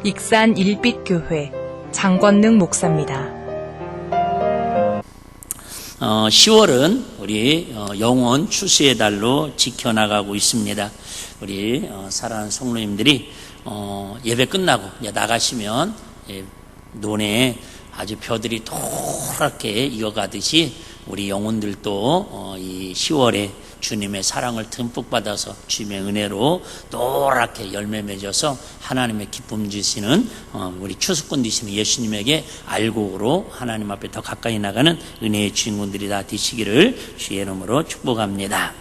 익산 일빛교회 장권능 목사입니다. 10월은 우리 영혼 추수의 달로 지켜나가고 있습니다. 우리 사랑하는 성도님들이 예배 끝나고 이제 나가시면 논에 아주 벼들이 노랗게 익어가듯이 우리 영혼들도 이 10월에 주님의 사랑을 듬뿍 받아서 주님의 은혜로 노랗게 열매 맺어서 하나님의 기쁨 주시는 우리 추수꾼 되시는 예수님에게 알곡으로 하나님 앞에 더 가까이 나가는 은혜의 주인공들이 다 되시기를 주의 이름으로 축복합니다.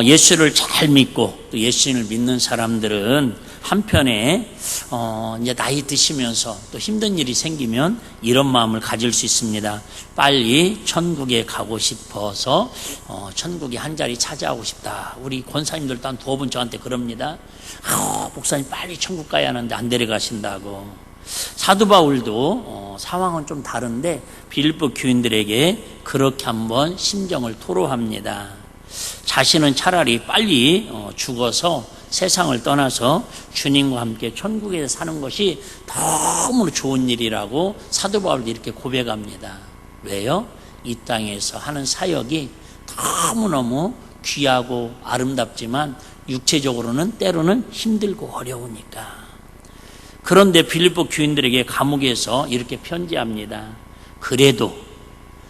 예수를 잘 믿고 또 예수님을 믿는 사람들은 한편에 이제 나이 드시면서 또 힘든 일이 생기면 이런 마음을 가질 수 있습니다. 빨리 천국에 가고 싶어서 천국에 한 자리 차지하고 싶다. 우리 권사님들도 한 두어 분 저한테 그럽니다. 목사님 빨리 천국 가야 하는데 안 데려가신다고. 사도 바울도 상황은 좀 다른데 빌립보 교인들에게 그렇게 한번 심정을 토로합니다. 자신은 차라리 빨리 죽어서 세상을 떠나서 주님과 함께 천국에 사는 것이 너무나 좋은 일이라고 사도 바울도 이렇게 고백합니다. 왜요? 이 땅에서 하는 사역이 너무너무 귀하고 아름답지만 육체적으로는 때로는 힘들고 어려우니까. 그런데 빌립보 교인들에게 감옥에서 이렇게 편지합니다. 그래도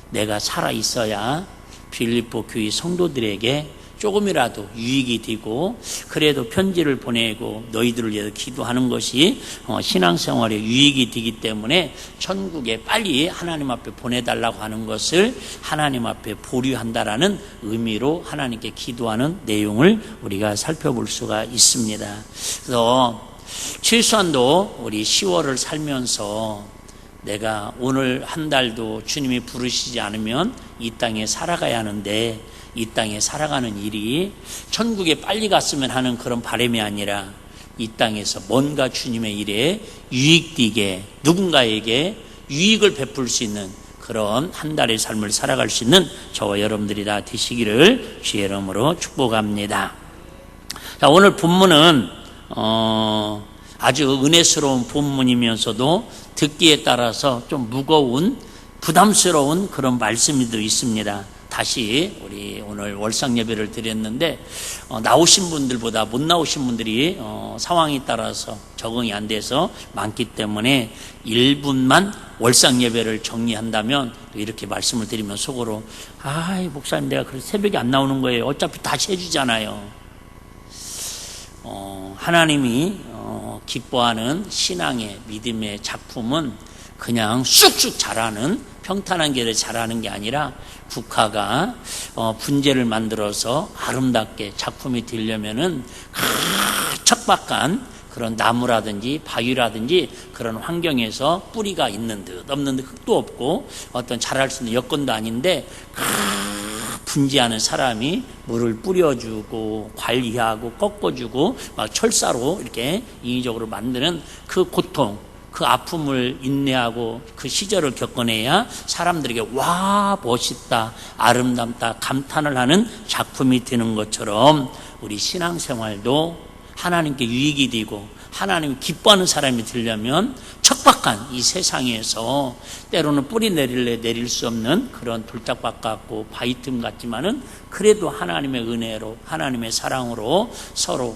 내가 살아 있어야 빌립보 교회 성도들에게 조금이라도 유익이 되고 그래도 편지를 보내고 너희들을 위해서 기도하는 것이 신앙생활에 유익이 되기 때문에 천국에 빨리 하나님 앞에 보내달라고 하는 것을 하나님 앞에 보류한다라는 의미로 하나님께 기도하는 내용을 우리가 살펴볼 수가 있습니다. 그래서 최소한도 우리 10월을 살면서 내가 오늘 한 달도 주님이 부르시지 않으면 이 땅에 살아가야 하는데 이 땅에 살아가는 일이 천국에 빨리 갔으면 하는 그런 바람이 아니라 이 땅에서 뭔가 주님의 일에 유익되게 누군가에게 유익을 베풀 수 있는 그런 한 달의 삶을 살아갈 수 있는 저와 여러분들이 다 되시기를 주의 이름으로 축복합니다. 자, 오늘 본문은 아주 은혜스러운 본문이면서도 듣기에 따라서 좀 무거운 부담스러운 그런 말씀이 있습니다. 다시 우리 오늘 월상 예배를 드렸는데 나오신 분들보다 못 나오신 분들이 상황에 따라서 적응이 안 돼서 많기 때문에 1분만 월상 예배를 정리한다면 이렇게 말씀을 드리면 속으로 목사님 내가 그래서 새벽에 안 나오는 거예요. 어차피 다시 해주잖아요. 하나님이 기뻐하는 신앙의 믿음의 작품은 그냥 쑥쑥 자라는 평탄한 길을 자라는 게 아니라 국화가 분재를 만들어서 아름답게 작품이 되려면은 척박한 그런 나무라든지 바위라든지 그런 환경에서 뿌리가 있는 듯 없는 듯 흙도 없고 어떤 자랄 수 있는 여건도 아닌데 분재하는 사람이 물을 뿌려주고 관리하고 꺾어주고 막 철사로 이렇게 인위적으로 만드는 그 고통, 그 아픔을 인내하고 그 시절을 겪어내야 사람들에게 와 멋있다 아름답다 감탄을 하는 작품이 되는 것처럼 우리 신앙생활도 하나님께 유익이 되고 하나님이 기뻐하는 사람이 되려면 척박한 이 세상에서 때로는 뿌리 내릴 수 없는 그런 돌짝밭 같고 바위틈 같지만은 그래도 하나님의 은혜로 하나님의 사랑으로 서로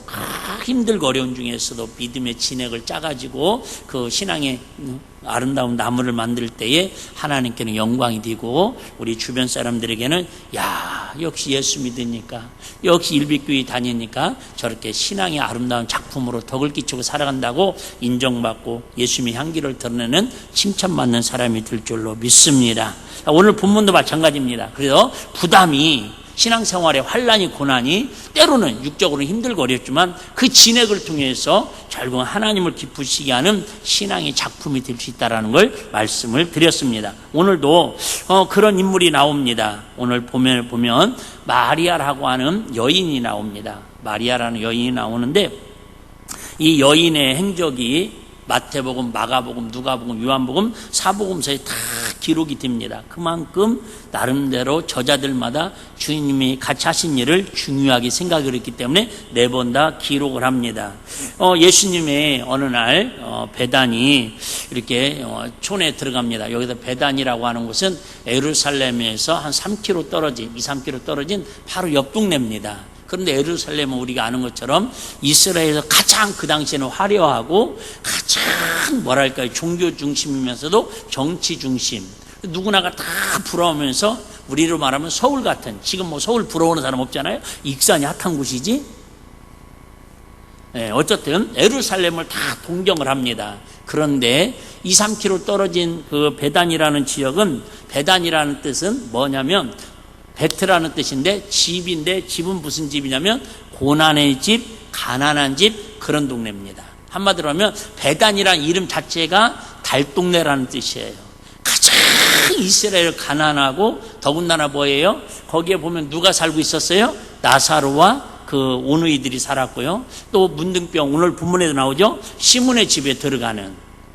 힘들고 어려운 중에서도 믿음의 진액을 짜가지고 그 신앙의 아름다운 나무를 만들 때에 하나님께는 영광이 되고 우리 주변 사람들에게는 야 역시 예수 믿으니까 역시 일빛교회 다니니까 저렇게 신앙의 아름다운 작품으로 덕을 끼치고 살아간다고 인정받고 예수님의 향기를 드러내는 칭찬받는 사람이 될 줄로 믿습니다. 오늘 본문도 마찬가지입니다. 그래서 부담이 신앙생활의 환난이 고난이 때로는 육적으로 힘들고 어렵지만 그 진액을 통해서 결국 하나님을 기쁘시게 하는 신앙의 작품이 될 수 있다는 걸 말씀을 드렸습니다. 오늘도 그런 인물이 나옵니다. 오늘 보면 마리아라고 하는 여인이 나옵니다. 마리아라는 여인이 나오는데 이 여인의 행적이 마태복음, 마가복음, 누가복음, 요한복음, 사복음서에 다 기록이 됩니다. 그만큼 나름대로 저자들마다 주님이 같이 하신 일을 중요하게 생각을 했기 때문에 4번 다 기록을 합니다. 예수님의 어느 날 베단이 이렇게 촌에 들어갑니다. 여기서 베단이라고 하는 곳은 예루살렘에서 한 3km 떨어진 2-3km 떨어진 바로 옆 동네입니다. 그런데 예루살렘은 우리가 아는 것처럼 이스라엘에서 가장 그 당시에는 화려하고 가장 뭐랄까요, 종교 중심이면서도 정치 중심, 누구나가 다 부러우면서 우리로 말하면 서울 같은, 지금 뭐 서울 부러워하는 사람 없잖아요. 익산이 핫한 곳이지. 네, 어쨌든 예루살렘을 다 동경을 합니다. 그런데 2-3km 떨어진 그 베단이라는 지역은, 베단이라는 뜻은 뭐냐면 베트라는 뜻인데 집인데, 집은 무슨 집이냐면 고난의 집, 가난한 집, 그런 동네입니다. 한마디로 하면 베단이라는 이름 자체가 달동네라는 뜻이에요. 가장 이스라엘 가난하고, 더군다나 뭐예요? 거기에 보면 누가 살고 있었어요? 나사로와 그 오누이들이 살았고요. 또 문둥병, 오늘 본문에도 나오죠? 시몬의 집에 들어가는.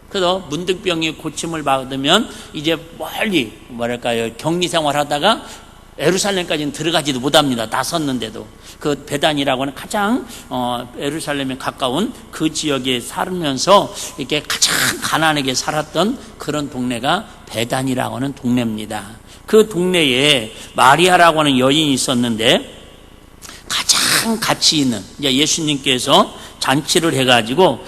그래서 문둥병이 고침을 받으면 이제 멀리 뭐랄까요, 격리 생활하다가 예루살렘까지는 들어가지도 못합니다. 나섰는데도. 그 베단이라고 하는 가장 예루살렘에 가까운 그 지역에 살면서 이렇게 가장 가난하게 살았던 그런 동네가 베단이라고 하는 동네입니다. 그 동네에 마리아라고 하는 여인이 있었는데, 가장 가치 있는, 이제 예수님께서 잔치를 해가지고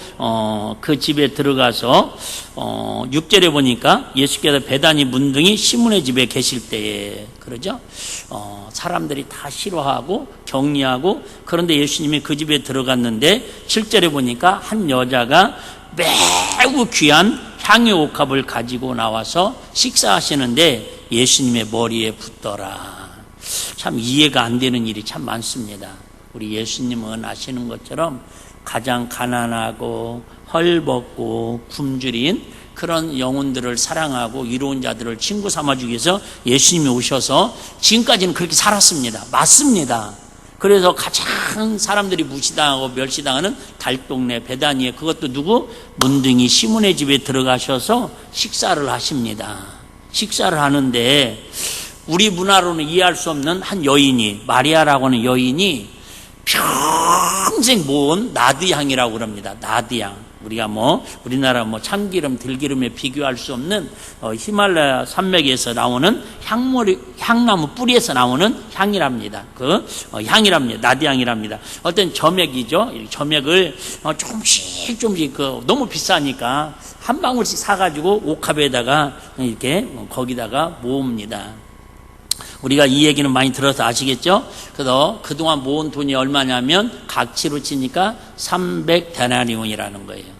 그 집에 들어가서 6절에 보니까 예수께서 베다니 문둥이 시몬의 집에 계실 때에, 그러죠? 사람들이 다 싫어하고 격리하고, 그런데 예수님이 그 집에 들어갔는데 7절에 보니까 한 여자가 매우 귀한 향유 옥합을 가지고 나와서 식사하시는데 예수님의 머리에 붓더라. 참 이해가 안 되는 일이 참 많습니다. 우리 예수님은 아시는 것처럼 가장 가난하고 헐벗고 굶주린 그런 영혼들을 사랑하고 이로운 자들을 친구 삼아주기 위해서 예수님이 오셔서 지금까지는 그렇게 살았습니다. 맞습니다. 그래서 가장 사람들이 무시당하고 멸시당하는 달동네 베다니에, 그것도 누구? 문둥이 시몬의 집에 들어가셔서 식사를 하십니다. 식사를 하는데 우리 문화로는 이해할 수 없는 한 여인이, 마리아라고 하는 여인이 평생 모은 나드향이라고 그럽니다. 나드향. 우리가 우리나라 참기름, 들기름에 비교할 수 없는 히말라야 산맥에서 나오는 향나무 뿌리에서 나오는 향이랍니다. 향이랍니다. 나드향이랍니다. 어떤 점액이죠. 점액을 조금씩 너무 비싸니까 한 방울씩 사가지고 옥합에다가 이렇게 거기다가 모읍니다. 우리가 이 얘기는 많이 들어서 아시겠죠? 그래서 그동안 모은 돈이 얼마냐면 각치로 치니까 300데나리온이라는 거예요.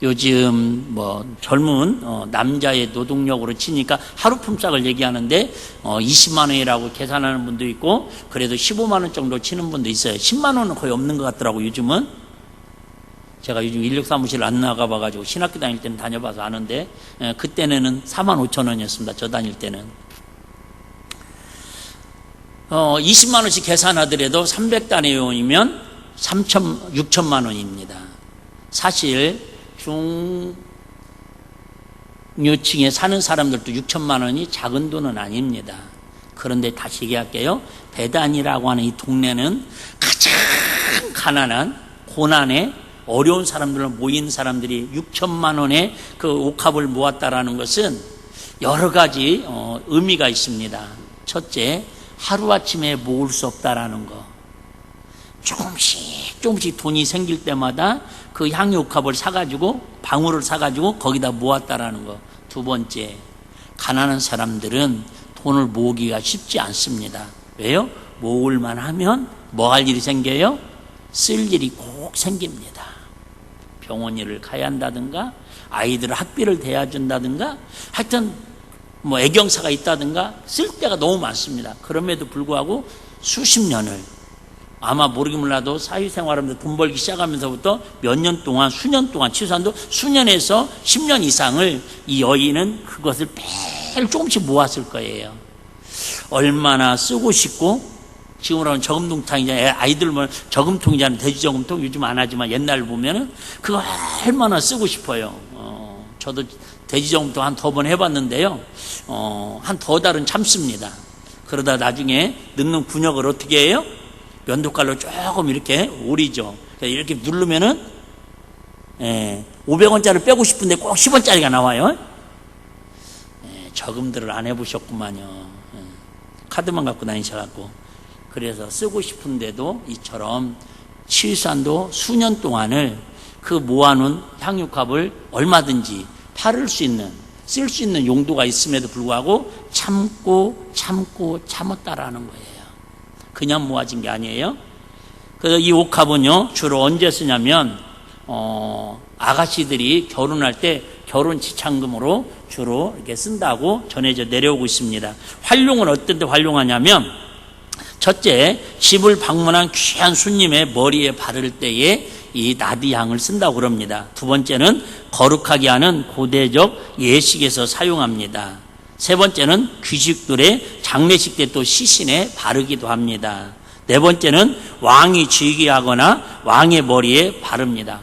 요즘 젊은 남자의 노동력으로 치니까 하루 품삯을 얘기하는데 20만 원이라고 계산하는 분도 있고, 그래도 15만 원 정도 치는 분도 있어요. 10만 원은 거의 없는 것 같더라고 요즘은. 제가 요즘 인력사무실 안 나가봐가지고 신학교 다닐 때는 다녀봐서 아는데, 그때는 4만 5천 원이었습니다. 저 다닐 때는. 20만 원씩 계산하더라도 300데나리온이면 6천만 원입니다. 사실 중류층에 사는 사람들도 6천만 원이 작은 돈은 아닙니다. 그런데 다시 얘기할게요. 베단이라고 하는 이 동네는 가장 가난한, 고난에 어려운 사람들로 모인 사람들이 6천만 원의 그 옥합을 모았다라는 것은 여러 가지 의미가 있습니다. 첫째, 하루아침에 모을 수 없다라는 거. 조금씩 돈이 생길 때마다 그 향유옥합을 사가지고, 방울을 사가지고 거기다 모았다라는 거. 두 번째, 가난한 사람들은 돈을 모으기가 쉽지 않습니다. 왜요? 모을만 하면 뭐 할 일이 생겨요? 쓸 일이 꼭 생깁니다. 병원 일을 가야 한다든가, 아이들 학비를 대야 준다든가, 하여튼 애경사가 있다든가 쓸 데가 너무 많습니다. 그럼에도 불구하고 수십 년을, 아마 모르긴 몰라도 사회생활하면서 돈 벌기 시작하면서부터 몇 년 동안, 수년 동안, 최소한도 수년에서 10년 이상을 이 여인은 그것을 매일 조금씩 모았을 거예요. 얼마나 쓰고 싶고, 지금으로 하면 저금통이잖아요. 아이들 저금통이잖아요. 돼지저금통 요즘 안 하지만 옛날 보면은 그거 얼마나 쓰고 싶어요. 저도 돼지정도 한 더 번 해봤는데요. 한 더 달은 참습니다. 그러다 나중에 넣는 군역을 어떻게 해요? 면도칼로 조금 이렇게 오리죠. 이렇게 누르면은 500원짜리 빼고 싶은데 꼭 10원짜리가 나와요. 저금들을 안 해보셨구만요. 카드만 갖고 다니셔갖고. 그래서 쓰고 싶은데도 이처럼 치유산도 수년 동안을 그 모아놓은 향유값을 얼마든지 팔을 수 있는, 쓸 수 있는 용도가 있음에도 불구하고 참았다라는 거예요. 그냥 모아진 게 아니에요. 그래서 이 옥합은요, 주로 언제 쓰냐면, 아가씨들이 결혼할 때 결혼 지참금으로 주로 이렇게 쓴다고 전해져 내려오고 있습니다. 활용은 어떤 데 활용하냐면, 첫째, 집을 방문한 귀한 손님의 머리에 바를 때에 이 나디향을 쓴다고 그럽니다. 두 번째는 거룩하게 하는 고대적 예식에서 사용합니다. 세 번째는 귀식들의 장례식 때 또 시신에 바르기도 합니다. 네 번째는 왕이 즉위하거나 왕의 머리에 바릅니다.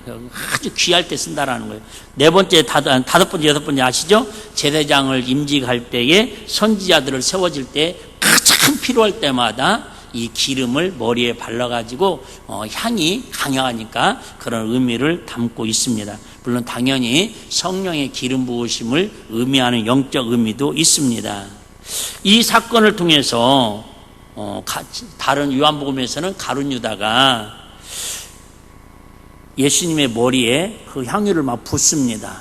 아주 귀할 때 쓴다라는 거예요. 네 번째, 다섯 번째, 여섯 번째 아시죠? 제사장을 임직할 때에 선지자들을 세워질 때 가장 필요할 때마다 이 기름을 머리에 발라가지고 향이 강하니까 그런 의미를 담고 있습니다. 물론 당연히 성령의 기름 부으심을 의미하는 영적 의미도 있습니다. 이 사건을 통해서 다른 요한복음에서는 가룟 유다가 예수님의 머리에 그 향유를 막 붓습니다.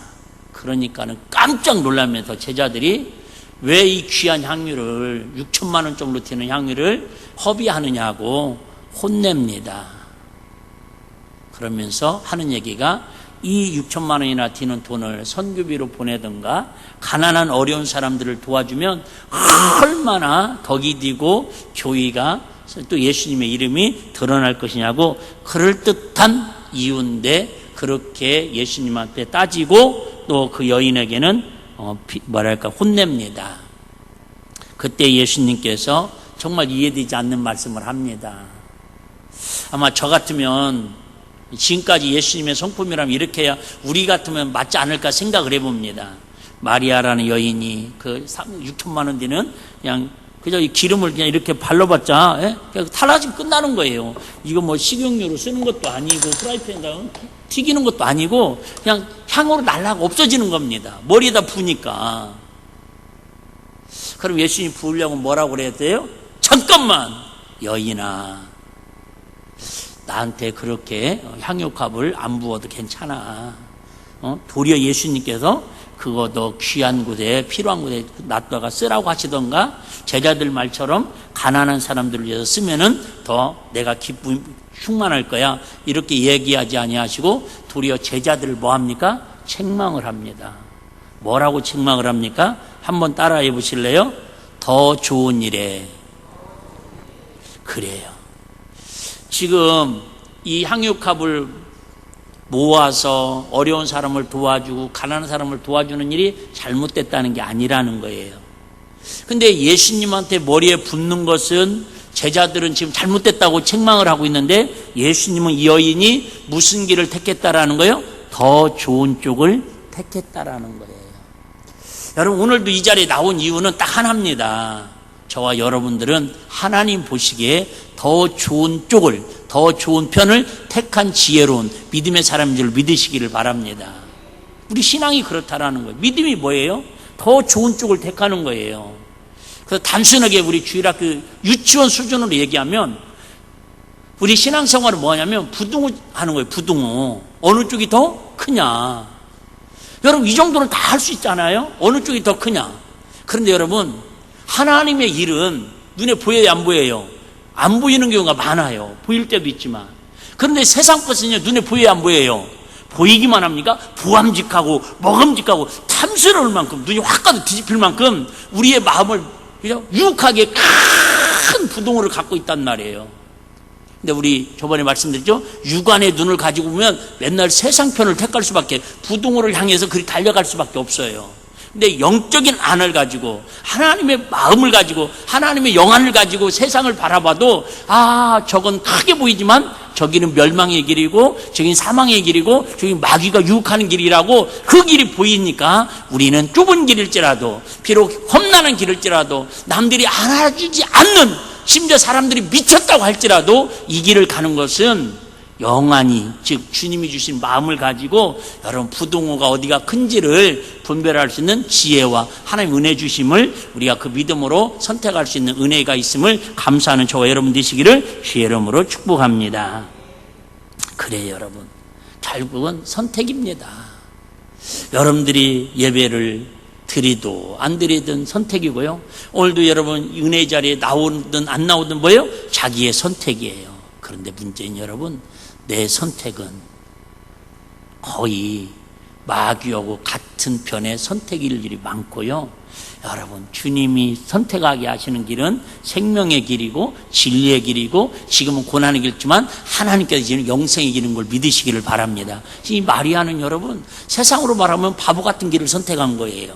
그러니까는 깜짝 놀라면서 제자들이 왜 이 귀한 향유를 6천만 원 정도 되는 향유를 허비하느냐고 혼냅니다. 그러면서 하는 얘기가 이 6천만 원이나 되는 돈을 선교비로 보내든가 가난한 어려운 사람들을 도와주면 얼마나 덕이 되고 교회가 또 예수님의 이름이 드러날 것이냐고 그럴듯한 이유인데 그렇게 예수님한테 따지고 또 그 여인에게는 혼냅니다. 그때 예수님께서 정말 이해되지 않는 말씀을 합니다. 아마 저 같으면 지금까지 예수님의 성품이라면 이렇게 해야 우리 같으면 맞지 않을까 생각을 해봅니다. 마리아라는 여인이 그 6천만 원 되는 그냥 그저 이 기름을 그냥 이렇게 발라봤자 그냥 탈라지면 끝나는 거예요. 이거 뭐 식용유로 쓰는 것도 아니고 프라이팬에다가 튀기는 것도 아니고 그냥 향으로 날라가 없어지는 겁니다. 머리에다 부으니까. 그럼 예수님이 부으려고 뭐라고 그래야 돼요? 잠깐만 여인아, 나한테 그렇게 향유값을 안 부어도 괜찮아. 도리어 예수님께서 그거 더 귀한 곳에 필요한 곳에 놔다가 쓰라고 하시던가 제자들 말처럼 가난한 사람들을 위해서 쓰면은 더 내가 기쁨 충만할 거야 이렇게 얘기하지 아니하시고 도리어 제자들을 뭐합니까? 책망을 합니다. 뭐라고 책망을 합니까? 한번 따라해 보실래요? 더 좋은 일에. 그래요. 지금 이 향유값을 모아서 어려운 사람을 도와주고 가난한 사람을 도와주는 일이 잘못됐다는 게 아니라는 거예요. 근데 예수님한테 머리에 붓는 것은 제자들은 지금 잘못됐다고 책망을 하고 있는데 예수님은 이 여인이 무슨 길을 택했다라는 거예요? 더 좋은 쪽을 택했다라는 거예요. 여러분 오늘도 이 자리에 나온 이유는 딱 하나입니다. 저와 여러분들은 하나님 보시기에 더 좋은 쪽을, 더 좋은 편을 택한 지혜로운 믿음의 사람인 줄 믿으시기를 바랍니다. 우리 신앙이 그렇다라는 거예요. 믿음이 뭐예요? 더 좋은 쪽을 택하는 거예요. 그래서 단순하게 우리 주일학교 유치원 수준으로 얘기하면 우리 신앙생활은 뭐냐면 부등호 하는 거예요. 부등호. 어느 쪽이 더 크냐. 여러분 이 정도는 다 할 수 있잖아요. 어느 쪽이 더 크냐. 그런데 여러분 하나님의 일은 눈에 보여요, 안 보여요? 안 보이는 경우가 많아요. 보일 때도 있지만. 그런데 세상 것은요, 눈에 보여요, 안 보여요? 보이기만 합니까? 부함직하고 먹음직하고 탐스러울 만큼 눈이 확 가도 뒤집힐 만큼 우리의 마음을 그냥 유혹하게 큰 부동호를 갖고 있단 말이에요. 근데 우리 저번에 말씀드렸죠? 육안의 눈을 가지고 보면 맨날 세상 편을 택할 수밖에, 부동호를 향해서 그리 달려갈 수밖에 없어요. 근데 영적인 안을 가지고 하나님의 마음을 가지고 하나님의 영안을 가지고 세상을 바라봐도 저건 크게 보이지만 저 길은 멸망의 길이고 저긴 사망의 길이고 저긴 마귀가 유혹하는 길이라고 그 길이 보이니까 우리는 좁은 길일지라도 비록 험난한 길일지라도 남들이 알아주지 않는 심지어 사람들이 미쳤다고 할지라도 이 길을 가는 것은 영안이 즉 주님이 주신 마음을 가지고 여러분 부동호가 어디가 큰지를 분별할 수 있는 지혜와 하나님 은혜 주심을 우리가 그 믿음으로 선택할 수 있는 은혜가 있음을 감사하는 저와 여러분 되시기를 주의 이름으로 축복합니다. 그래요 여러분, 결국은 선택입니다. 여러분들이 예배를 드리도 안 드리든 선택이고요. 오늘도 여러분 은혜 자리에 나오든 안 나오든 뭐예요? 자기의 선택이에요. 그런데 문제는 여러분, 내 선택은 거의 마귀하고 같은 편의 선택일 일이 많고요. 여러분, 주님이 선택하게 하시는 길은 생명의 길이고 진리의 길이고 지금은 고난의 길이지만 하나님께서 주시는 영생의 길인 걸 믿으시기를 바랍니다. 이 마리아는 여러분 세상으로 말하면 바보 같은 길을 선택한 거예요.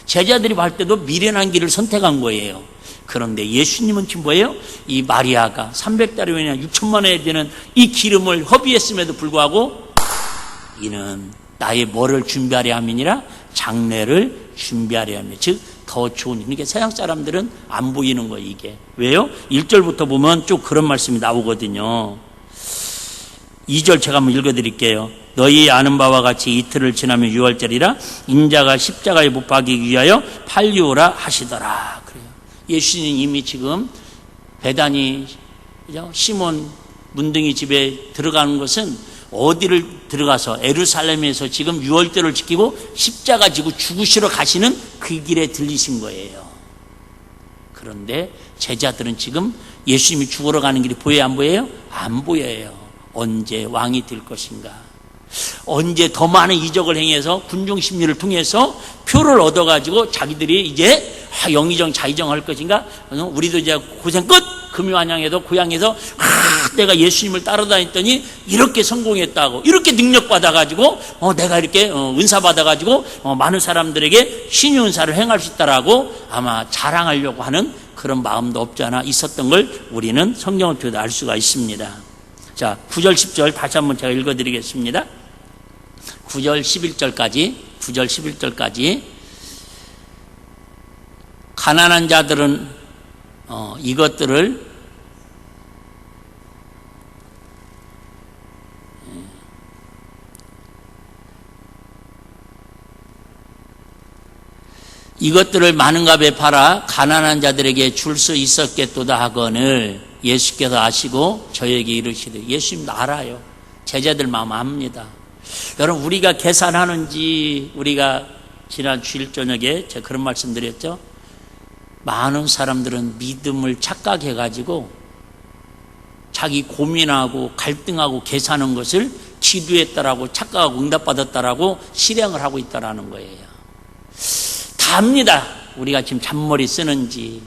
제자들이 볼 때도 미련한 길을 선택한 거예요. 그런데 예수님은 지금 뭐예요? 이 마리아가 300달러이나 6천만 원에 되는 이 기름을 허비했음에도 불구하고 이는 나의 뭐를 준비하려 함이니라? 장례를 준비하려 함이니라. 즉 더 좋은, 그러니까 세상 사람들은 안 보이는 거예요. 이게 왜요? 1절부터 보면 쭉 그런 말씀이 나오거든요. 2절 제가 한번 읽어드릴게요. 너희 아는 바와 같이 이틀을 지나면 유월절이라 인자가 십자가에 못 박이기 위하여 팔리오라 하시더라. 그래요. 예수님은 이미 지금 베다니 시몬 문둥이 집에 들어가는 것은 어디를 들어가서 예루살렘에서 지금 유월절을 지키고 십자가 지고 죽으시러 가시는 그 길에 들리신 거예요. 그런데 제자들은 지금 예수님이 죽으러 가는 길이 보여요, 안 보여요? 안 보여요. 언제 왕이 될 것인가? 언제 더 많은 이적을 행해서 군중 심리를 통해서 표를 얻어가지고 자기들이 이제 영의정 자의정 할 것인가? 우리도 이제 고생 끝! 금요한양에도 고향에서 내가 예수님을 따라다녔더니 이렇게 성공했다고, 이렇게 능력받아가지고 내가 이렇게 은사 받아가지고 많은 사람들에게 신유 은사를 행할 수 있다라고 아마 자랑하려고 하는 그런 마음도 없지 않아 있었던 걸 우리는 성경을 통해서 알 수가 있습니다. 자, 9절 10절 다시 한번 제가 읽어드리겠습니다. 9절 11절까지 가난한 자들은 이것들을 많은 값에 팔아 가난한 자들에게 줄 수 있었겠도다 하거늘 예수께서 아시고 저에게 이르시되, 예수님도 알아요. 제자들 마음 압니다. 여러분, 우리가 계산하는지, 우리가 지난 주일 저녁에 제가 그런 말씀 드렸죠. 많은 사람들은 믿음을 착각해가지고 자기 고민하고 갈등하고 계산하는 것을 기도했다라고 착각하고 응답받았다라고 실행을 하고 있다라는 거예요. 다 압니다. 우리가 지금 잔머리 쓰는지,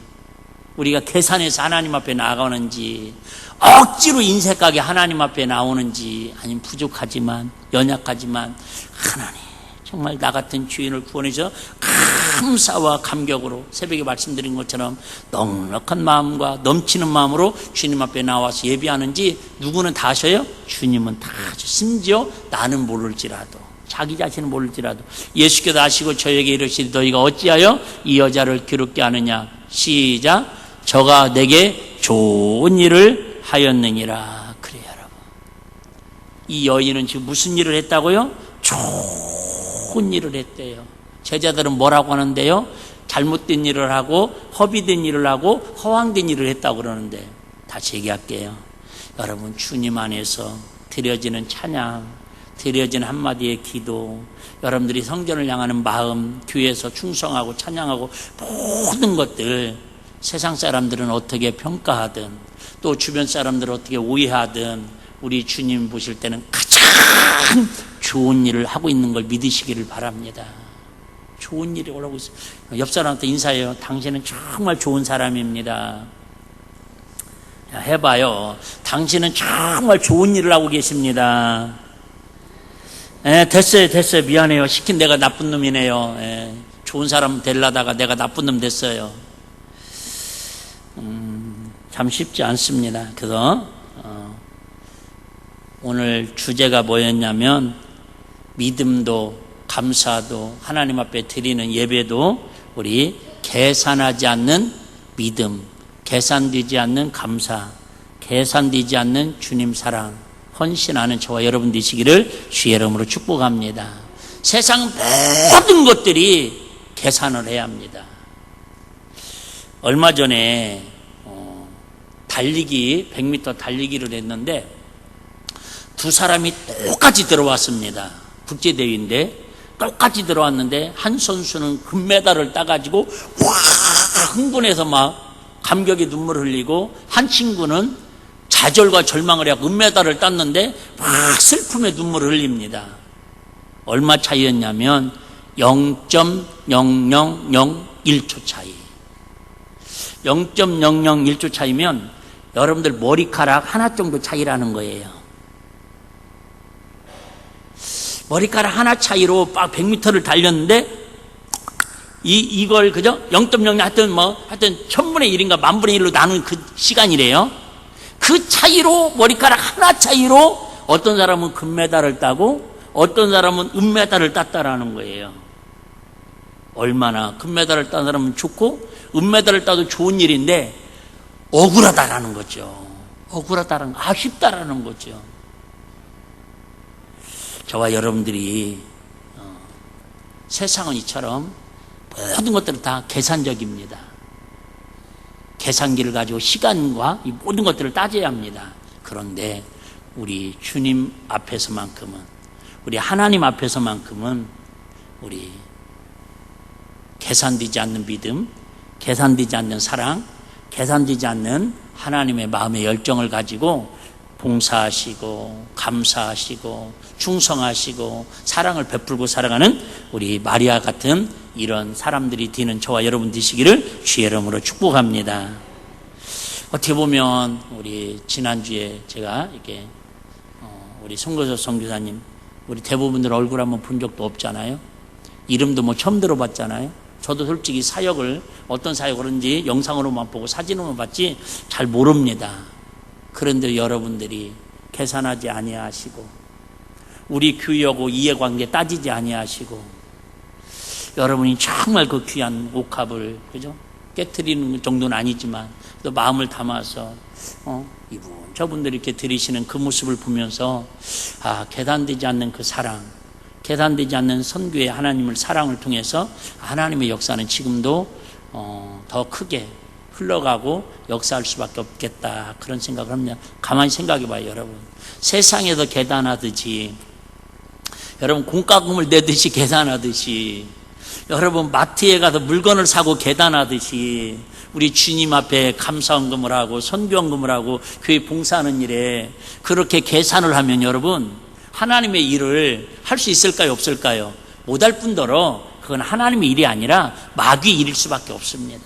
우리가 계산해서 하나님 앞에 나가는지, 억지로 인색하게 하나님 앞에 나오는지, 아니면 부족하지만 연약하지만 하나님 정말 나 같은 주인을 구원해 주셔서 감사와 감격으로 새벽에 말씀드린 것처럼 넉넉한 마음과 넘치는 마음으로 주님 앞에 나와서 예배하는지 누구는 다 아셔요? 주님은 다 아셔. 심지어 나는 모를지라도, 자기 자신은 모를지라도 예수께서 아시고 저에게 이르시되 너희가 어찌하여 이 여자를 괴롭게 하느냐. 시작. 저가 내게 좋은 일을 하였느니라. 그래요 여러분, 이 여인은 지금 무슨 일을 했다고요? 좋은 일을 했대요. 제자들은 뭐라고 하는데요? 잘못된 일을 하고 허비된 일을 하고 허황된 일을 했다고 그러는데, 다시 얘기할게요. 여러분, 주님 안에서 드려지는 찬양, 드려지는 한마디의 기도, 여러분들이 성전을 향하는 마음, 교회에서 충성하고 찬양하고 모든 것들, 세상 사람들은 어떻게 평가하든 또 주변 사람들을 어떻게 오해하든 우리 주님 보실 때는 가장 좋은 일을 하고 있는 걸 믿으시기를 바랍니다. 좋은 일이 올라오고 있어요. 옆 사람한테 인사해요. 당신은 정말 좋은 사람입니다. 해봐요. 당신은 정말 좋은 일을 하고 계십니다. 됐어요. 미안해요. 시킨 내가 나쁜 놈이네요. 좋은 사람 되려다가 내가 나쁜 놈 됐어요. 참 쉽지 않습니다. 그래서 오늘 주제가 뭐였냐면 믿음도 감사도 하나님 앞에 드리는 예배도 우리 계산하지 않는 믿음, 계산되지 않는 감사, 계산되지 않는 주님 사랑, 헌신하는 저와 여러분 되시기를 주의 이름으로 축복합니다. 세상 모든 것들이 계산을 해야 합니다. 얼마 전에 달리기 100m 달리기를 했는데 두 사람이 똑같이 들어왔습니다. 국제대회인데 똑같이 들어왔는데 한 선수는 금메달을 따가지고 와 흥분해서 막 감격에 눈물을 흘리고, 한 친구는 좌절과 절망을 해서 은메달을 땄는데 막 슬픔에 눈물을 흘립니다. 얼마 차이였냐면 0.0001초 차이. 0.001초 차이면 여러분들 머리카락 하나 정도 차이라는 거예요. 머리카락 하나 차이로 막 100m를 달렸는데 이걸 그죠? 0.0 하여튼 하여튼 1000분의 1인가 10,000분의 1로 나눈 그 시간이래요. 그 차이로, 머리카락 하나 차이로 어떤 사람은 금메달을 따고 어떤 사람은 은메달을 땄다라는 거예요. 얼마나 금메달을 딴 사람은 좋고 은메달을 따도 좋은 일인데 억울하다라는 거죠. 억울하다라는 거, 아쉽다라는 거죠. 저와 여러분들이 세상은 이처럼 모든 것들은 다 계산적입니다. 계산기를 가지고 시간과 이 모든 것들을 따져야 합니다. 그런데 우리 주님 앞에서만큼은, 우리 하나님 앞에서만큼은 우리 계산되지 않는 믿음, 계산되지 않는 사랑, 계산되지 않는 하나님의 마음의 열정을 가지고 봉사하시고 감사하시고 충성하시고 사랑을 베풀고 살아가는 우리 마리아 같은 이런 사람들이 되는 저와 여러분 되시기를 주의 이름으로 축복합니다. 어떻게 보면 우리 지난주에 제가 이렇게 우리 송교섭 선교사님, 우리 대부분들 얼굴 한번 본 적도 없잖아요. 이름도 처음 들어봤잖아요. 저도 솔직히 사역을 어떤 사역을 하는지 영상으로만 보고 사진으로만 봤지 잘 모릅니다. 그런데 여러분들이 계산하지 아니하시고 우리 교회하고 이해관계 따지지 아니하시고 여러분이 정말 그 귀한 옥합을 그죠? 깨트리는 정도는 아니지만 또 마음을 담아서 이분 저분들이 이렇게 들이시는 그 모습을 보면서 계산되지 않는 그 사랑, 계산되지 않는 선교의 하나님을 사랑을 통해서 하나님의 역사는 지금도 더 크게 흘러가고 역사할 수밖에 없겠다, 그런 생각을 합니다. 가만히 생각해 봐요. 여러분, 세상에서 계산하듯이, 여러분 공과금을 내듯이 계산하듯이, 여러분 마트에 가서 물건을 사고 계산하듯이 우리 주님 앞에 감사헌금을 하고 선교헌금을 하고 교회 봉사하는 일에 그렇게 계산을 하면 여러분 하나님의 일을 할 수 있을까요, 없을까요? 못할 뿐더러 그건 하나님의 일이 아니라 마귀의 일일 수밖에 없습니다.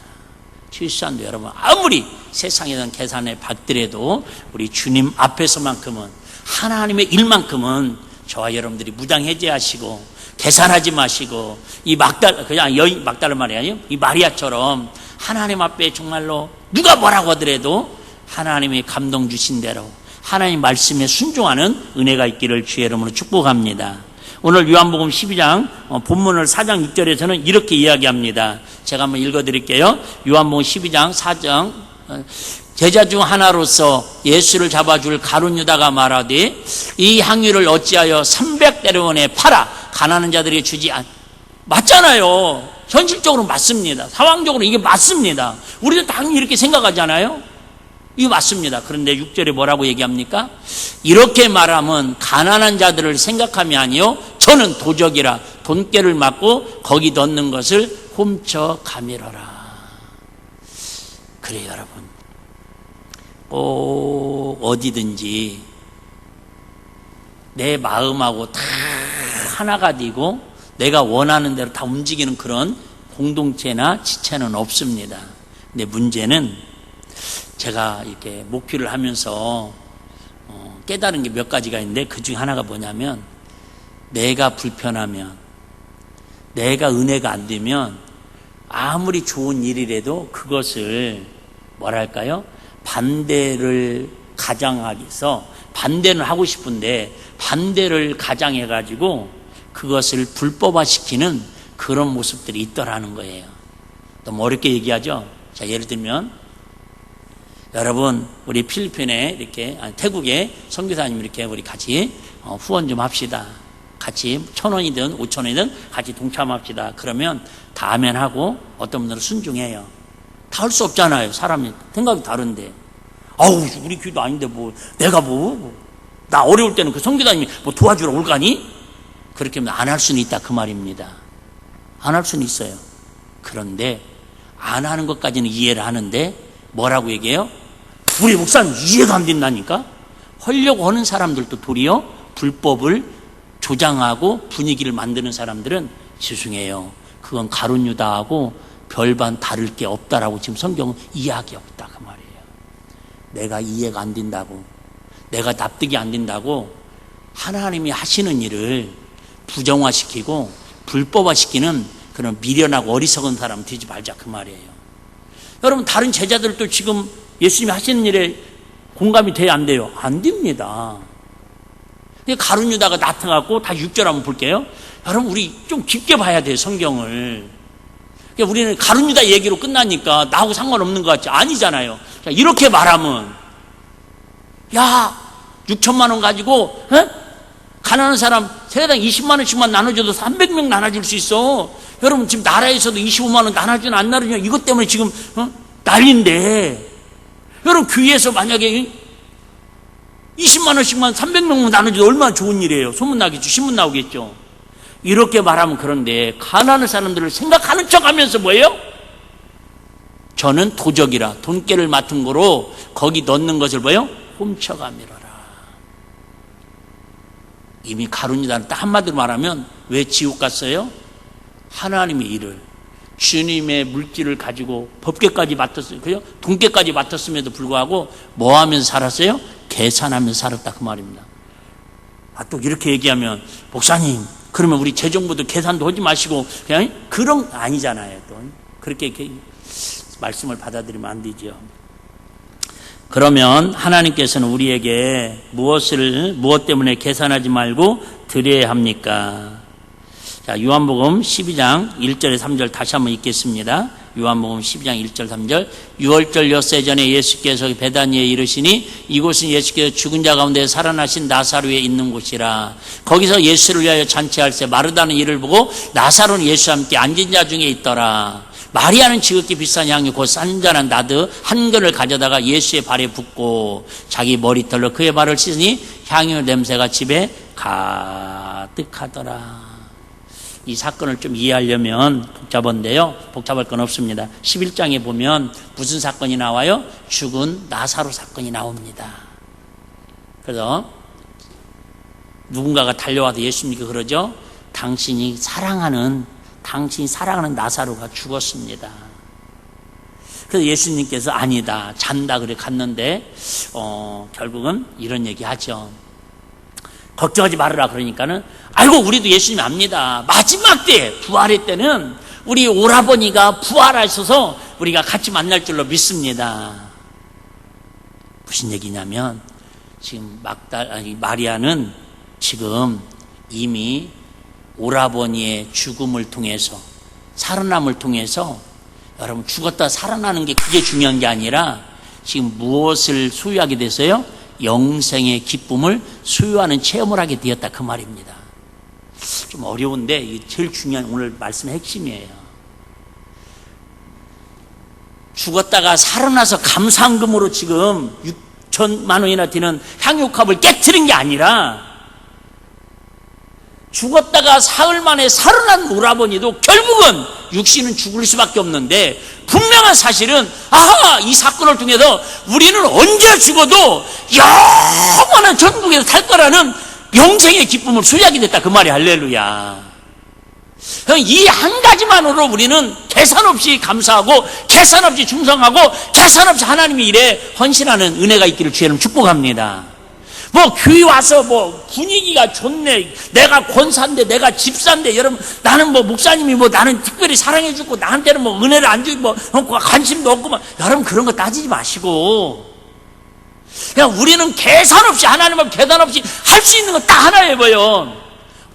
실수한도 여러분 아무리 세상에선 계산에 받더라도 우리 주님 앞에서만큼은, 하나님의 일만큼은 저와 여러분들이 무장해제하시고 계산하지 마시고 이 그냥 여인 막달라 말이 아니에요. 이 마리아처럼 하나님 앞에 정말로 누가 뭐라고 하더라도 하나님이 감동 주신 대로 하나님 말씀에 순종하는 은혜가 있기를 주의 이름으로 축복합니다. 오늘 요한복음 12장 본문을 4장 6절에서는 이렇게 이야기합니다. 제가 한번 읽어드릴게요. 요한복음 12장 4장 제자 중 하나로서 예수를 잡아줄 가룟 유다가 말하되 이 향유를 어찌하여 300데나리온에 팔아 가난한 자들에게 주지 맞잖아요. 현실적으로 맞습니다. 상황적으로 이게 맞습니다. 우리도 당연히 이렇게 생각하잖아요. 이거 맞습니다. 그런데 6절에 뭐라고 얘기합니까? 이렇게 말하면 가난한 자들을 생각함이 아니요 저는 도적이라 돈깨를 맞고 거기 넣는 것을 훔쳐가미러라. 그래요 여러분, 꼭 어디든지 내 마음하고 다 하나가 되고 내가 원하는 대로 다 움직이는 그런 공동체나 지체는 없습니다. 근데 문제는 제가 이렇게 목표를 하면서 깨달은 게 몇 가지가 있는데 그 중에 하나가 뭐냐면, 내가 불편하면, 내가 은혜가 안 되면 아무리 좋은 일이라도 그것을 뭐랄까요? 반대를 가장하기 위해서 반대는 하고 싶은데 반대를 가장해가지고 그것을 불법화시키는 그런 모습들이 있더라는 거예요. 너무 어렵게 얘기하죠. 자, 예를 들면 여러분 우리 필리핀에 이렇게 태국에 선교사님 이렇게 우리 같이 후원 좀 합시다. 같이 1,000원이든 5,000원이든 같이 동참합시다. 그러면 다 아멘하고 어떤 분들은 순종해요. 다 할 수 없잖아요. 사람이 생각이 다른데. 아우 우리 교회도 아닌데 뭐 내가 나 어려울 때는 그 선교사님이 뭐 도와주러 올가니? 그렇게 하면 안 할 수는 있다 그 말입니다. 안 할 수는 있어요. 그런데 안 하는 것까지는 이해를 하는데 뭐라고 얘기해요? 우리 목사님 이해가 안 된다니까? 하려고 하는 사람들도 도리어 불법을 조장하고 분위기를 만드는 사람들은 죄송해요. 그건 가룟 유다하고 별반 다를 게 없다라고 지금 성경은 이해하기 없다 그 말이에요. 내가 이해가 안 된다고, 내가 납득이 안 된다고 하나님이 하시는 일을 부정화시키고 불법화시키는 그런 미련하고 어리석은 사람 되지 말자 그 말이에요. 여러분 다른 제자들도 지금 예수님이 하시는 일에 공감이 돼야 안 돼요? 안 됩니다. 가룟 유다가 나타나고 다 6절 한번 볼게요. 여러분 우리 좀 깊게 봐야 돼요 성경을. 우리는 가룟 유다 얘기로 끝나니까 나하고 상관없는 것 같지? 아니잖아요. 자, 이렇게 말하면 야 6천만 원 가지고 가난한 사람 세당 20만 원씩만 나눠줘도 300명 나눠줄 수 있어. 여러분 지금 나라에서도 25만 원 나눠주냐 안 나눠주냐 이것 때문에 지금 난리인데 여러분 교회에서 만약에 20만 원씩만 300명만 나눠줘도 얼마나 좋은 일이에요. 소문 나겠죠. 신문 나오겠죠. 이렇게 말하면 그런데 가난한 사람들을 생각하는 척하면서 뭐예요? 저는 도적이라 돈깨를 맡은 거로 거기 넣는 것을 뭐예요? 훔쳐가미러라. 이미 가룟 유다는 딱 한마디로 말하면 왜 지옥 갔어요? 하나님의 일을 주님의 물질을 가지고 법궤까지 맡았어요. 그죠? 돈깨까지 맡았음에도 불구하고 뭐 하면서 살았어요? 계산하면서 살았다 그 말입니다. 또 이렇게 얘기하면 목사님 그러면 우리 재정부도 계산도 하지 마시고 그냥 그런 아니잖아요. 또 그렇게 말씀을 받아들이면 안 되죠. 그러면 하나님께서는 우리에게 무엇 때문에 계산하지 말고 드려야 합니까? 자, 요한복음 12장 1절에 3절 다시 한번 읽겠습니다. 요한복음 12장 1절 3절. 유월절 엿새 전에 예수께서 베다니에 이르시니 이곳은 예수께서 죽은 자 가운데 살아나신 나사로에 있는 곳이라. 거기서 예수를 위하여 잔치할새 마르다는 이를 보고 나사로는 예수와 함께 앉은 자 중에 있더라. 마리아는 지극히 비싼 향유 곧 싼잔한 나드 한 근을 가져다가 예수의 발에 붓고 자기 머리털로 그의 발을 씻으니 향유 냄새가 집에 가득하더라. 이 사건을 좀 이해하려면 복잡한데요. 복잡할 건 없습니다. 11장에 보면 무슨 사건이 나와요? 죽은 나사로 사건이 나옵니다. 그래서 누군가가 달려와서 예수님께 그러죠. 당신이 사랑하는 나사로가 죽었습니다. 그래서 예수님께서 아니다 잔다 그래 갔는데 결국은 이런 얘기 하죠. 걱정하지 말아라 그러니까는 아이고 우리도 예수님 압니다. 마지막 때 부활의 때는 우리 오라버니가 부활하셔서 우리가 같이 만날 줄로 믿습니다. 무슨 얘기냐면 지금 마리아는 지금 이미 오라버니의 죽음을 통해서 살아남을 통해서 여러분 죽었다 살아나는 게 그게 중요한 게 아니라 지금 무엇을 소유하게 됐어요? 영생의 기쁨을 소유하는 체험을 하게 되었다 그 말입니다. 좀 어려운데 이게 제일 중요한 오늘 말씀의 핵심이에요. 죽었다가 살아나서 감상금으로 지금 6천만 원이나 되는 향유값을 깨트린 게 아니라 죽었다가 사흘 만에 살아난 오라버니도 결국은 육신은 죽을 수밖에 없는데 분명한 사실은 이 사건을 통해서 우리는 언제 죽어도 영원한 천국에서 살 거라는 영생의 기쁨을 소유하게 됐다 그 말이 할렐루야. 이 한 가지만으로 우리는 계산 없이 감사하고 계산 없이 충성하고 계산 없이 하나님의 일에 헌신하는 은혜가 있기를 주의 이름 축복합니다. 교회 와서 분위기가 좋네. 내가 권사인데, 내가 집사인데, 여러분, 나는 목사님이 나는 특별히 사랑해주고, 나한테는 은혜를 안 주고, 관심도 없고, 여러분, 그런 거 따지지 마시고, 그냥 우리는 계산 없이, 하나님 앞에 계산 없이 할 수 있는 건 딱 하나예요, 뭐요.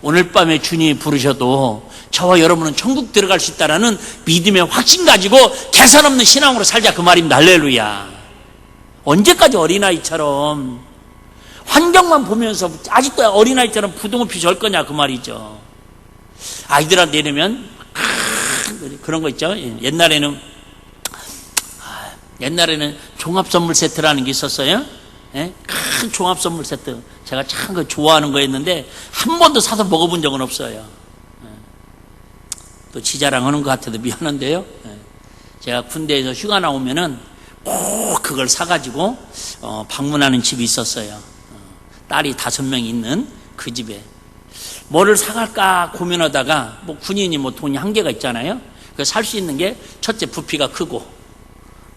오늘 밤에 주님이 부르셔도 저와 여러분은 천국 들어갈 수 있다라는 믿음의 확신 가지고 계산 없는 신앙으로 살자, 그 말입니다. 할렐루야. 언제까지 어린아이처럼 환경만 보면서 아직도 어린아이처럼 부동없이 절 거냐, 그 말이죠. 아이들한테 이러면 그런 거 있죠. 옛날에는 종합선물 세트라는 게 있었어요. 예? 큰 종합선물 세트. 제가 참 그 좋아하는 거였는데 한 번도 사서 먹어본 적은 없어요. 예. 또 지자랑하는 것 같아도 미안한데요. 예. 제가 군대에서 휴가 나오면은 꼭 그걸 사가지고 방문하는 집이 있었어요. 딸이 5명이 있는 그 집에 뭐를 사갈까 고민하다가 뭐 군인이 뭐 돈이 한계가 있잖아요. 그래서 살 수 있는 게 첫째 부피가 크고,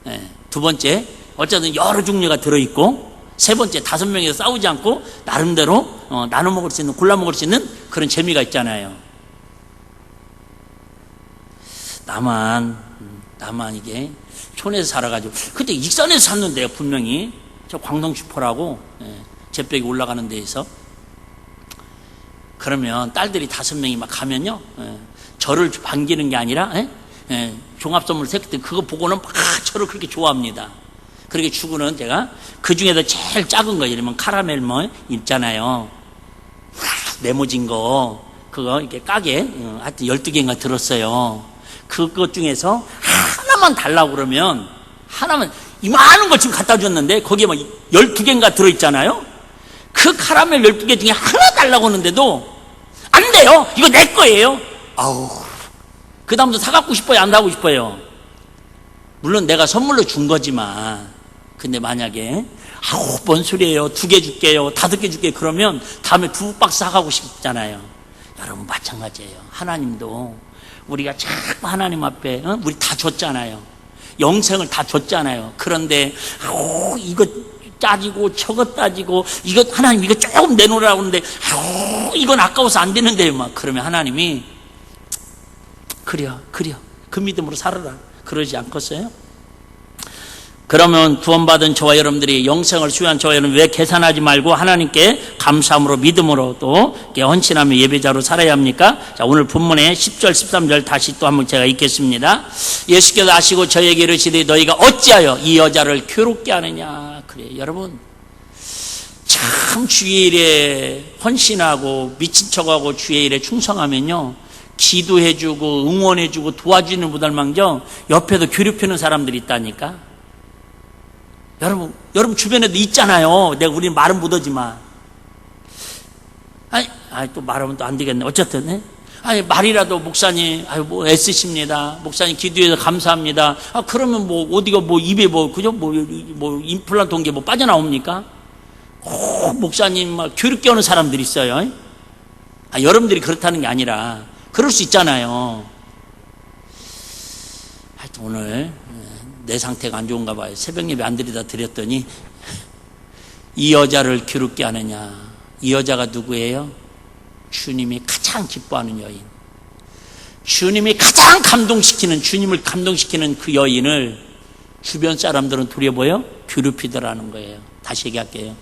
예, 두 번째 어쨌든 여러 종류가 들어있고, 세 번째 5명이서 싸우지 않고 나름대로 나눠 먹을 수 있는, 골라 먹을 수 있는 그런 재미가 있잖아요. 나만 이게 촌에서 살아가지고, 그때 익산에서 샀는데요, 분명히. 저 광동 슈퍼라고, 예, 제벽이 올라가는 데에서. 그러면 딸들이 5명이 막 가면요, 예, 저를 반기는 게 아니라, 종합선물 세트 그거 보고는 막 저를 그렇게 좋아합니다. 그렇게 주고는 제가 그 중에서 제일 작은 거, 이러면 카라멜 뭐 있잖아요, 네모진 거, 그거 이렇게 까게 하여튼 12개인가 들었어요. 그것 중에서 하나만 달라고 그러면, 하나만, 이만한 걸 지금 갖다 줬는데 거기에 막 12개인가 들어있잖아요. 그 카라멜 12개 중에 하나 달라고 하는데도 안 돼요. 이거 내 거예요. 아우, 그 다음부터 사갖고 싶어요, 안 사고 싶어요? 물론 내가 선물로 준 거지만, 근데 만약에 아우 뭔 소리예요, 2개 줄게요, 5개 줄게요, 그러면 다음에 2박스 사가고 싶잖아요. 여러분 마찬가지예요. 하나님도 우리가 자꾸 하나님 앞에 우리 다 줬잖아요. 영생을 다 줬잖아요. 그런데 아우 이거 따지고 저거 따지고, 이거 하나님 이거 조금 내놓으라고 하는데 아우 이건 아까워서 안 되는데요, 막 그러면 하나님이 그려 그 믿음으로 살아라 그러지 않겠어요? 그러면 구원받은 저와 여러분들이, 영생을 수여한 저와 여러분, 왜 계산하지 말고 하나님께 감사함으로 믿음으로 또 헌신하며 예배자로 살아야 합니까? 자, 오늘 본문의 10절 13절 다시 또 한번 제가 읽겠습니다. 예수께서 아시고 저에게 이르시되 너희가 어찌하여 이 여자를 괴롭게 하느냐. 그래요, 여러분. 참 주의 일에 헌신하고 미친 척하고 주의 일에 충성하면요, 기도해주고 응원해주고 도와주는 분들망정 옆에도 괴롭히는 사람들이 있다니까. 여러분 주변에도 있잖아요. 내가 우리는 말은 못하지만, 또 말하면 또 안 되겠네. 어쨌든, 말이라도 목사님, 뭐 애쓰십니다. 목사님 기도해서 감사합니다. 그러면 뭐 어디가 뭐 입에 그죠? 뭐 임플란트 온 게 뭐 빠져나옵니까? 목사님 막 괴롭게 하는 사람들이 있어요. 여러분들이 그렇다는 게 아니라 그럴 수 있잖아요. 하여튼 오늘 내 상태가 안 좋은가 봐요. 새벽 예배 안 드리다 드렸더니, 이 여자를 괴롭게 하느냐. 이 여자가 누구예요? 주님이 가장 기뻐하는 여인, 주님이 가장 감동시키는, 주님을 감동시키는 그 여인을 주변 사람들은 두려워요? 괴롭히더라는 거예요. 다시 얘기할게요.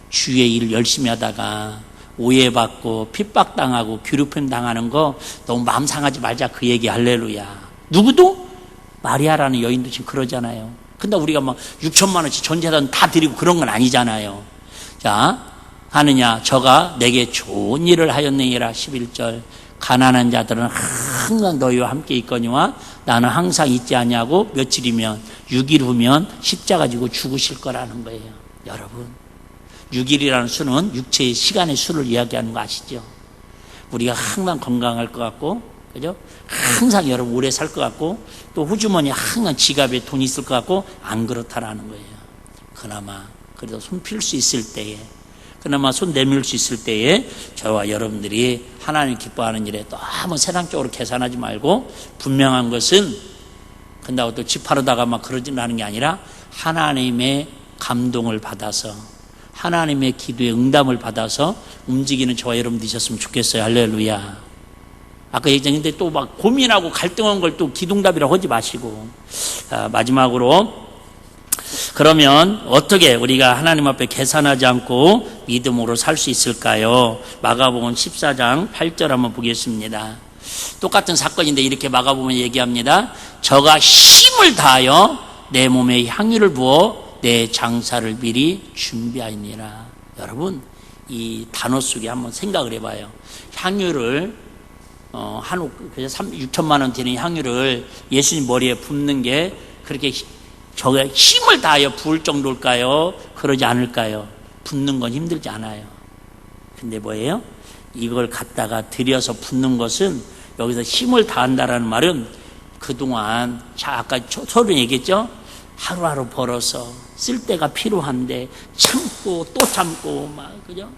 주의 일 열심히 하다가 오해받고 핍박당하고 괴롭힘 당하는 거 너무 마음 상하지 말자, 그 얘기. 할렐루야. 누구도? 마리아라는 여인도 지금 그러잖아요. 근데 우리가 막 6천만 원씩 전재산 다 드리고 그런 건 아니잖아요. 자, 하느냐, 저가 내게 좋은 일을 하였느니라. 11절. 가난한 자들은 항상 너희와 함께 있거니와 나는 항상 있지 아니하고 며칠이면 6일 후면 십자가 지고 죽으실 거라는 거예요. 여러분, 6일이라는 수는 육체의 시간의 수를 이야기하는 거 아시죠? 우리가 항상 건강할 것 같고, 그죠? 항상 여러분 오래 살 것 같고, 또 후주머니에 항상 지갑에 돈이 있을 것 같고, 안 그렇다라는 거예요. 그나마 그래도 손 필 수 있을 때에, 그나마 손 내밀 수 있을 때에 저와 여러분들이 하나님 기뻐하는 일에 너무 세상적으로 계산하지 말고, 분명한 것은 근다고 또 집하러다가 막 그러지는 않은 게 아니라 하나님의 감동을 받아서, 하나님의 기도의 응답을 받아서 움직이는 저와 여러분 되셨으면 좋겠어요. 할렐루야. 아까 얘기했는데 또 막 고민하고 갈등한 걸 또 기둥답이라고 하지 마시고. 마지막으로 그러면 어떻게 우리가 하나님 앞에 계산하지 않고 믿음으로 살 수 있을까요? 마가복음 14장 8절 한번 보겠습니다. 똑같은 사건인데 이렇게 마가복음에 얘기합니다. 저가 힘을 다하여 내 몸에 향유를 부어 내 장사를 미리 준비하니라. 여러분, 이 단어 속에 한번 생각을 해봐요. 향유를 한 6천만 원 되는 향유를 예수님 머리에 붓는 게 그렇게 저게 힘을 다하여 부을 정도일까요? 그러지 않을까요? 붓는 건 힘들지 않아요. 근데 뭐예요? 이걸 갖다가 들여서 붓는 것은 여기서 힘을 다한다라는 말은 그동안 아까 서로 얘기했죠? 하루하루 벌어서 쓸 때가 필요한데 참고 또 참고 그죠?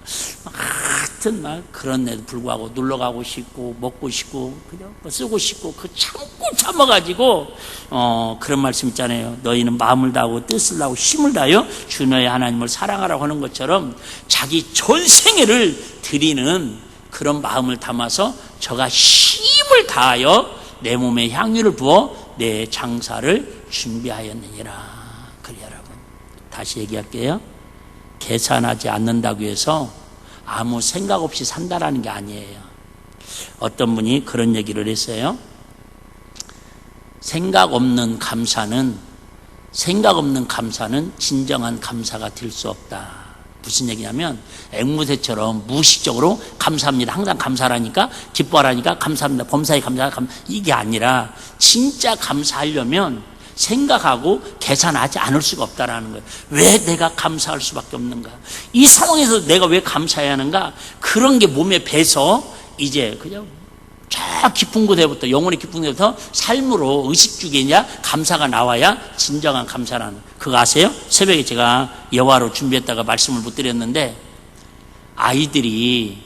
하여튼 그런 데도 불구하고 놀러 가고 싶고 먹고 싶고 그죠? 쓰고 싶고 그 참고 참아가지고 그런 말씀 있잖아요. 너희는 마음을 다하고 뜻을 다하고 힘을 다하여 주 너의 하나님을 사랑하라고 하는 것처럼 자기 전생애를 드리는 그런 마음을 담아서 저가 힘을 다하여 내 몸에 향유를 부어 내 장사를 준비하였느니라. 그래 여러분, 다시 얘기할게요. 계산하지 않는다고 해서 아무 생각 없이 산다라는 게 아니에요. 어떤 분이 그런 얘기를 했어요. 생각 없는 감사는 진정한 감사가 될 수 없다. 무슨 얘기냐면 앵무새처럼 무의식적으로 감사합니다, 항상 감사하니까 기뻐하라니까 감사합니다, 범사에 감사합니다, 이게 아니라 진짜 감사하려면 생각하고 계산하지 않을 수가 없다라는 거예요. 왜 내가 감사할 수밖에 없는가? 이 상황에서 내가 왜 감사해야 하는가? 그런 게 몸에 배서 이제 그냥 저 깊은 곳에부터, 영혼의 깊은 곳에부터 삶으로 의식주기냐 감사가 나와야 진정한 감사라는, 그거 아세요? 새벽에 제가 예화로 준비했다가 말씀을 못 드렸는데, 아이들이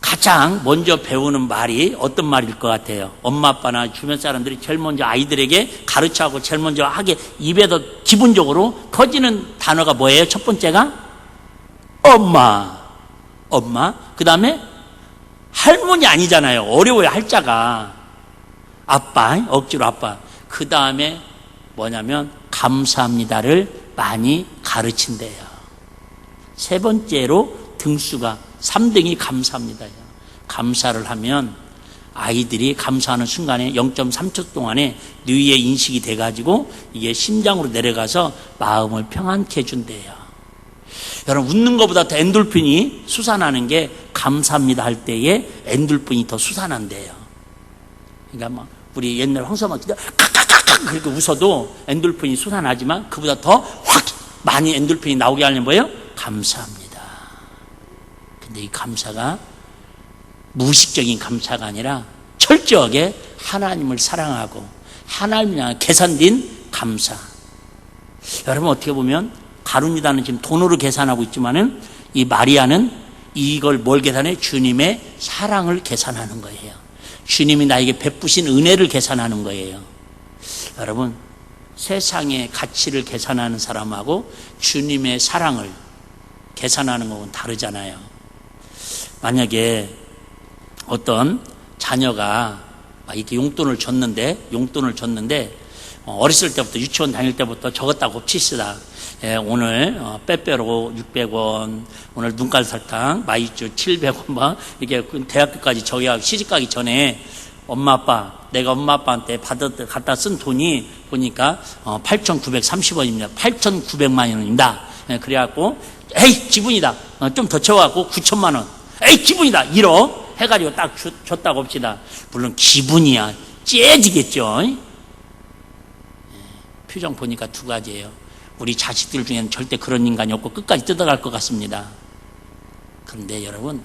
가장 먼저 배우는 말이 어떤 말일 것 같아요? 엄마 아빠나 주변 사람들이 제일 먼저 아이들에게 가르쳐하고 제일 먼저 하게 입에서 기본적으로 퍼지는 단어가 뭐예요? 첫 번째가 엄마. 그 다음에 할머니 아니잖아요. 어려워요, 할자가. 아빠, 억지로 아빠. 그 다음에 뭐냐면 감사합니다를 많이 가르친대요. 세 번째로 등수가 3등이 감사합니다예요. 감사를 하면 아이들이 감사하는 순간에 0.3초 동안에 뇌의 인식이 돼가지고 이게 심장으로 내려가서 마음을 평안케 해준대요. 여러분, 웃는 것보다 더 엔돌핀이 솟아나는 게 감사합니다 할 때에 엔돌핀이 더 솟아난대요. 그러니까 막 우리 옛날 황소만 칵칵칵 그렇게 웃어도 엔돌핀이 솟아나지만 그보다 더 확 많이 엔돌핀이 나오게 하려면 뭐예요? 감사합니다. 근데 이 감사가 무의식적인 감사가 아니라 철저하게 하나님을 사랑하고 하나님을 향해 계산된 감사. 여러분, 어떻게 보면 가룟유다는 지금 돈으로 계산하고 있지만은 이 마리아는 이걸 뭘 계산해? 주님의 사랑을 계산하는 거예요. 주님이 나에게 베푸신 은혜를 계산하는 거예요. 여러분, 세상의 가치를 계산하는 사람하고 주님의 사랑을 계산하는 것은 다르잖아요. 만약에 어떤 자녀가 이렇게 용돈을 줬는데 어렸을 때부터 유치원 다닐 때부터 적었다고 칩시다. 오늘 빼빼로 600원, 오늘 눈깔 설탕, 마이쮸 700원 막 이렇게 대학교까지 저기 시집가기 전에 내가 엄마 아빠한테 갖다 쓴 돈이 보니까 8,930원입니다. 8,900만 원입니다. 그래갖고 에이 기분이다. 좀 더 채워갖고 9천만 원. 에이 기분이다. 1억 해가지고 딱 줬다고 합시다. 물론 기분이야 째지겠죠. 표정 보니까 두 가지예요. 우리 자식들 중에는 절대 그런 인간이 없고 끝까지 뜯어갈 것 같습니다. 그런데 여러분,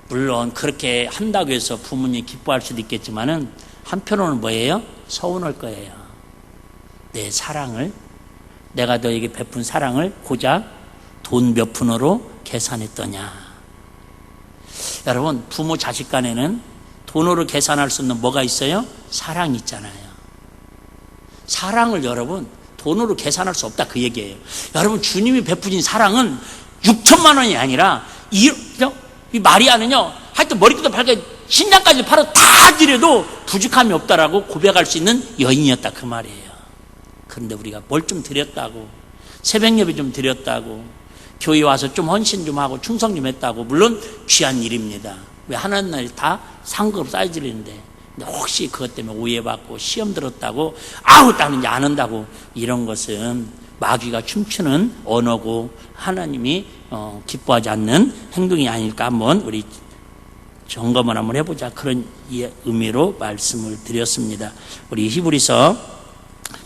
물론 그렇게 한다고 해서 부모님이 기뻐할 수도 있겠지만은 한편으로는 뭐예요? 서운할 거예요. 내 사랑을, 내가 너에게 베푼 사랑을 고작 돈 몇 푼으로 계산했더냐. 여러분, 부모 자식 간에는 돈으로 계산할 수 있는 뭐가 있어요? 사랑이 있잖아요. 사랑을 여러분 돈으로 계산할 수 없다, 그 얘기예요. 여러분, 주님이 베푸신 사랑은 6천만 원이 아니라 이 마리아는요, 하여튼 머리부터 발끝 신장까지 팔아 다 드려도 부족함이 없다라고 고백할 수 있는 여인이었다, 그 말이에요. 그런데 우리가 뭘 좀 드렸다고, 새벽 예배 좀 드렸다고, 교회 와서 좀 헌신 좀 하고 충성 좀 했다고, 물론 귀한 일입니다. 왜 하나님 다 상급으로 쌓여지는데, 근데 혹시 그것 때문에 오해받고 시험 들었다고 아우 나는 이제 안 한다고, 이런 것은 마귀가 춤추는 언어고 하나님이 기뻐하지 않는 행동이 아닐까 한번 우리 점검을 한번 해보자, 그런 의미로 말씀을 드렸습니다. 우리 히브리서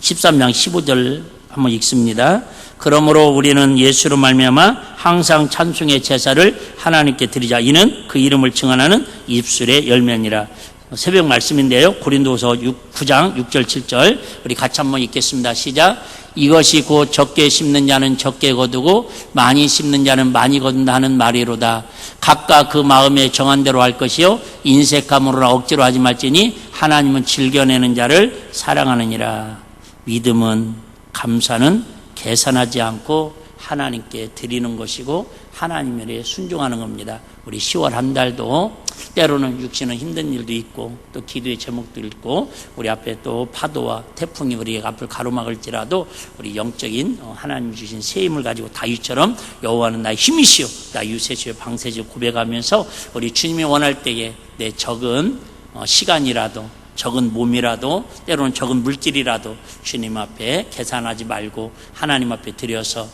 13장 15절 한번 읽습니다. 그러므로 우리는 예수로 말미암아 항상 찬송의 제사를 하나님께 드리자. 이는 그 이름을 증언하는 입술의 열매니라. 새벽 말씀인데요. 고린도서 9장 6절 7절 우리 같이 한번 읽겠습니다. 시작. 이것이 곧 적게 심는 자는 적게 거두고 많이 심는 자는 많이 거둔다 하는 말이로다. 각각 그 마음에 정한 대로 할 것이요 인색함으로나 억지로 하지 말지니 하나님은 즐겨내는 자를 사랑하느니라. 믿음은, 감사는 계산하지 않고 하나님께 드리는 것이고 하나님에 순종하는 겁니다. 우리 10월 한 달도 때로는 육신은 힘든 일도 있고 또 기도의 제목도 있고 우리 앞에 또 파도와 태풍이 우리 앞을 가로막을지라도 우리 영적인 하나님 주신 새 힘을 가지고 다윗처럼 여호와는 나의 힘이시오, 나의 유세시오, 방세시오 고백하면서 우리 주님이 원할 때에 내 적은 시간이라도, 적은 몸이라도, 때로는 적은 물질이라도 주님 앞에 계산하지 말고 하나님 앞에 드려서,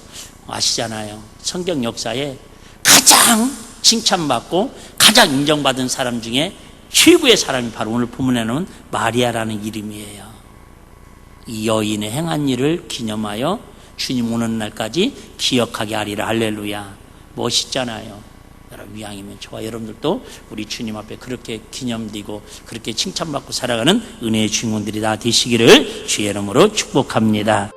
아시잖아요, 성경 역사에 가장 칭찬받고 가장 인정받은 사람 중에 최고의 사람이 바로 오늘 본문에 나오는 마리아라는 이름이에요. 이 여인의 행한 일을 기념하여 주님 오는 날까지 기억하게 하리라. 할렐루야. 멋있잖아요. 여러분 이왕이면 저와 여러분들도 우리 주님 앞에 그렇게 기념되고 그렇게 칭찬받고 살아가는 은혜의 주인공들이 다 되시기를 주의 이름으로 축복합니다.